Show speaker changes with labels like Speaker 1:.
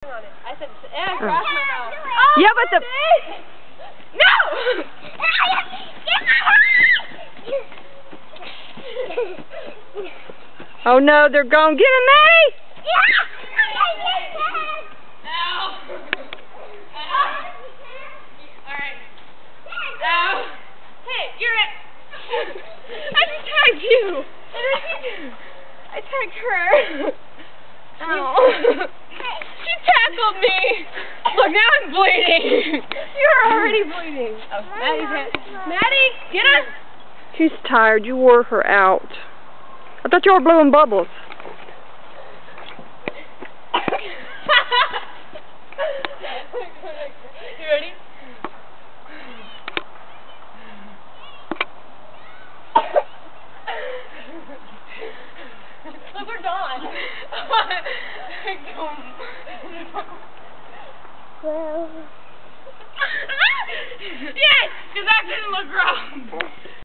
Speaker 1: On it. I said, cross my mouth.
Speaker 2: Yeah, but the...
Speaker 1: No!
Speaker 2: Oh no, they're gonna get him, Maddie!
Speaker 1: Ow! Alright. Ow! Hey, you're it! I just tagged you! I tagged her. Ow. She tackled me! Look, now I'm bleeding! You're already bleeding. Oh, Maddie, get us!
Speaker 2: She's tired. You wore her out. I thought you were blowing bubbles.
Speaker 1: You ready? Look, we're gone.
Speaker 3: Well.
Speaker 1: Yes, because that didn't look wrong.